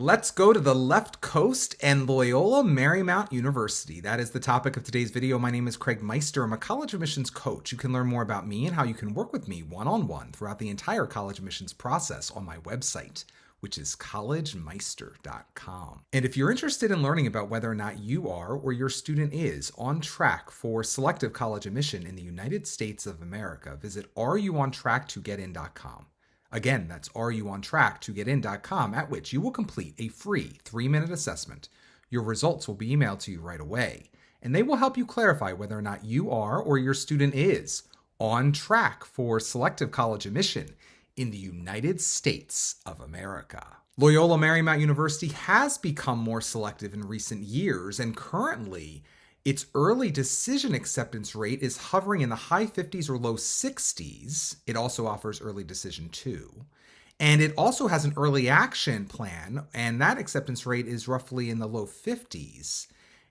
Let's go to the left coast and Loyola Marymount University. That is the topic of today's video. My name is Craig Meister. I'm a college admissions coach. You can learn more about me and how you can work with me one-on-one throughout the entire college admissions process on my website, which is collegemeister.com. And if you're interested in learning about whether or not you are or your student is on track for selective college admission in the United States of America, visit areyouontracktogetin.com. Again, that's areyouontracktogetin.com, at which you will complete a free 3-minute assessment. Your results will be emailed to you right away, and they will help you clarify whether or not you are or your student is on track for selective college admission in the United States of America. Loyola Marymount University has become more selective in recent years, and currently its early decision acceptance rate is hovering in the high 50s or low 60s. It also offers early decision too. And it also has an early action plan, and that acceptance rate is roughly in the low 50s.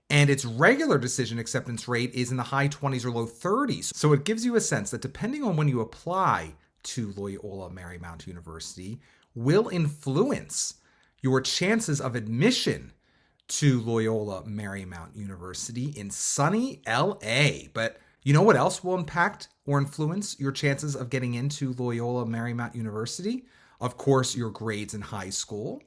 And its regular decision acceptance rate is in the high 20s or low 30s. So it gives you a sense that depending on when you apply to Loyola Marymount University will influence your chances of admission to Loyola Marymount University in sunny LA. But you know what else will impact or influence your chances of getting into Loyola Marymount University? Of course, your grades in high school.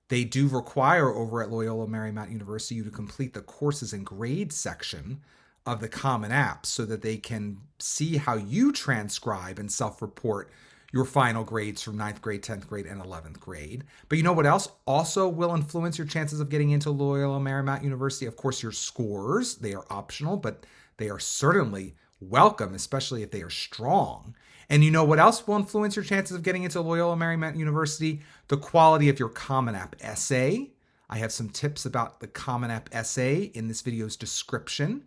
They do require over at Loyola Marymount University you to complete the courses and grades section of the Common App so that they can see how you transcribe and self-report your final grades from 9th grade, 10th grade, and 11th grade. But you know what else also will influence your chances of getting into Loyola Marymount University? Of course, your scores. They are optional, but they are certainly welcome, especially if they are strong. And you know what else will influence your chances of getting into Loyola Marymount University? The quality of your Common App essay. I have some tips about the Common App essay in this video's description.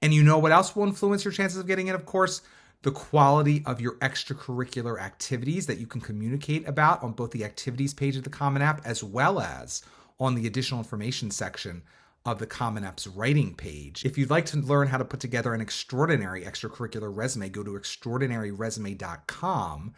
And you know what else will influence your chances of getting in? Of course, the quality of your extracurricular activities that you can communicate about on both the activities page of the Common App as well as on the additional information section of the Common App's writing page. If you'd like to learn how to put together an extraordinary extracurricular resume, go to extraordinaryresume.com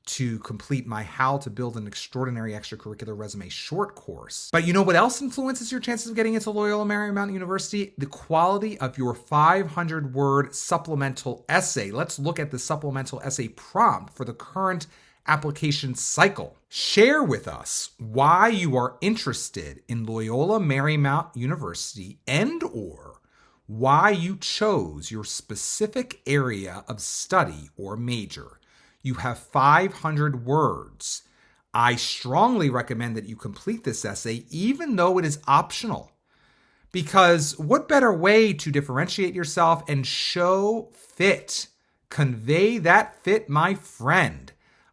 to complete my How to Build an Extraordinary Extracurricular Resume short course. But you know what else influences your chances of getting into Loyola Marymount University? The quality of your 500-word supplemental essay. Let's look at the supplemental essay prompt for the current application cycle. Share with us why you are interested in Loyola Marymount University and/or why you chose your specific area of study or major. You have 500 words. I strongly recommend that you complete this essay, even though it is optional. Because what better way to differentiate yourself and show fit, convey that fit, my friend,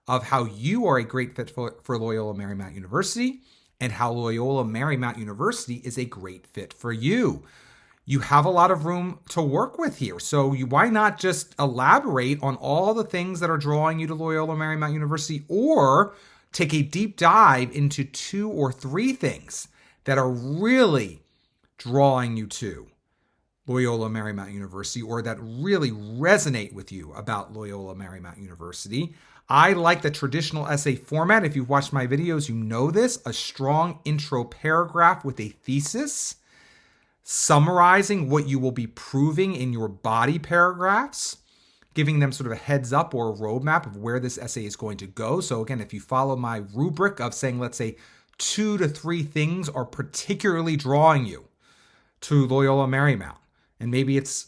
of how you are a great fit for Loyola Marymount University and how Loyola Marymount University is a great fit for you. You have a lot of room to work with here. So why not just elaborate on all the things that are drawing you to Loyola Marymount University, or take a deep dive into 2 or 3 things that are really drawing you to Loyola Marymount University or that really resonate with you about Loyola Marymount University. I like the traditional essay format. If you've watched my videos, you know this. A strong intro paragraph with a thesis, summarizing what you will be proving in your body paragraphs, giving them sort of a heads up or a roadmap of where this essay is going to go. So again, if you follow my rubric of saying, let's say 2 to 3 things are particularly drawing you to Loyola Marymount, and maybe it's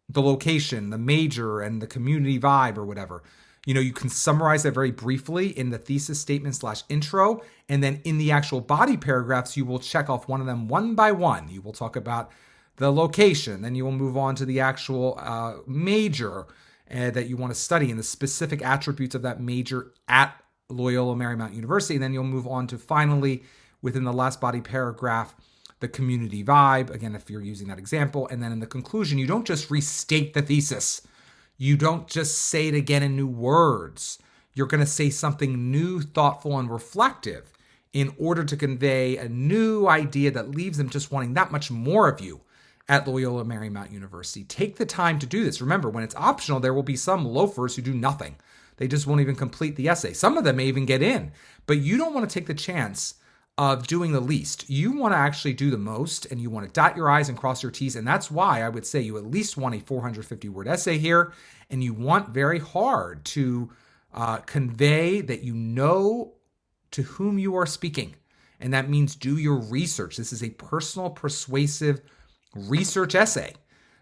the location, the major, and the community vibe or whatever. You can summarize that very briefly in the thesis statement / intro. And then in the actual body paragraphs, you will check off one of them one by one. You will talk about the location. Then you will move on to the actual major that you want to study and the specific attributes of that major at Loyola Marymount University. And then you'll move on to finally, within the last body paragraph, the community vibe. Again, if you're using that example. And then in the conclusion, you don't just restate the thesis. You don't just say it again in new words. You're going to say something new, thoughtful, and reflective in order to convey a new idea that leaves them just wanting that much more of you at Loyola Marymount University. Take the time to do this. Remember, when it's optional, there will be some loafers who do nothing. They just won't even complete the essay. Some of them may even get in, but you don't want to take the chance of doing the least. You want to actually do the most, and you want to dot your I's and cross your T's. And that's why I would say you at least want a 450-word essay here, and you want very hard to convey that you know to whom you are speaking. And that means do your research. This is a personal, persuasive research essay.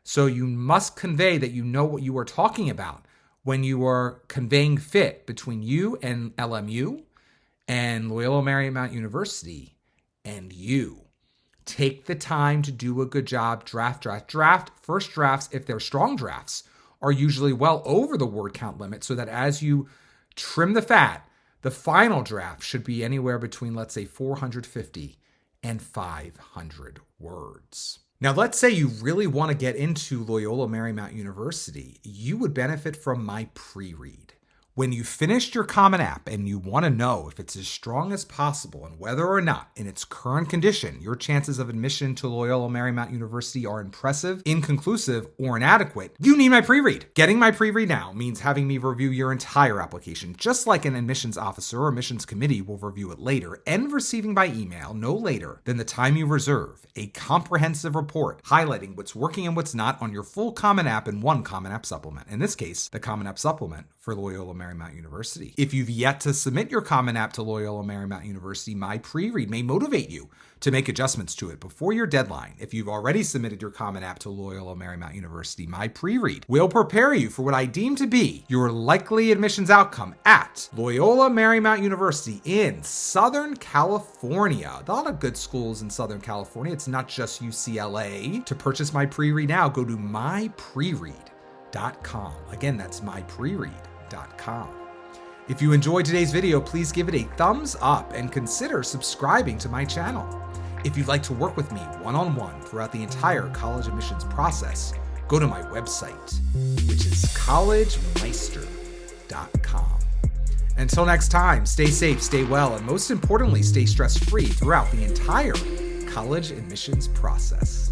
So you must convey that you know what you are talking about when you are conveying fit between you and LMU and Loyola Marymount University and you. Take the time to do a good job. Draft. First drafts, if they're strong drafts, are usually well over the word count limit, so that as you trim the fat, the final draft should be anywhere between, let's say, 450 and 500 words. Now, let's say you really want to get into Loyola Marymount University. You would benefit from my pre-read. When you finished your Common App and you want to know if it's as strong as possible and whether or not, in its current condition, your chances of admission to Loyola Marymount University are impressive, inconclusive, or inadequate, you need my pre-read. Getting my pre-read now means having me review your entire application, just like an admissions officer or admissions committee will review it later, and receiving by email no later than the time you reserve a comprehensive report highlighting what's working and what's not on your full Common App and one Common App supplement. In this case, the Common App supplement for Loyola Marymount University. If you've yet to submit your Common App to Loyola Marymount University, my pre-read may motivate you to make adjustments to it before your deadline. If you've already submitted your Common App to Loyola Marymount University, my pre-read will prepare you for what I deem to be your likely admissions outcome at Loyola Marymount University in Southern California. A lot of good schools in Southern California. It's not just UCLA. To purchase my pre-read now, go to mypreread.com. Again, that's mypreread.com. If you enjoyed today's video, please give it a thumbs up and consider subscribing to my channel. If you'd like to work with me one-on-one throughout the entire college admissions process, go to my website, which is collegemeister.com. Until next time, stay safe, stay well, and most importantly, stay stress-free throughout the entire college admissions process.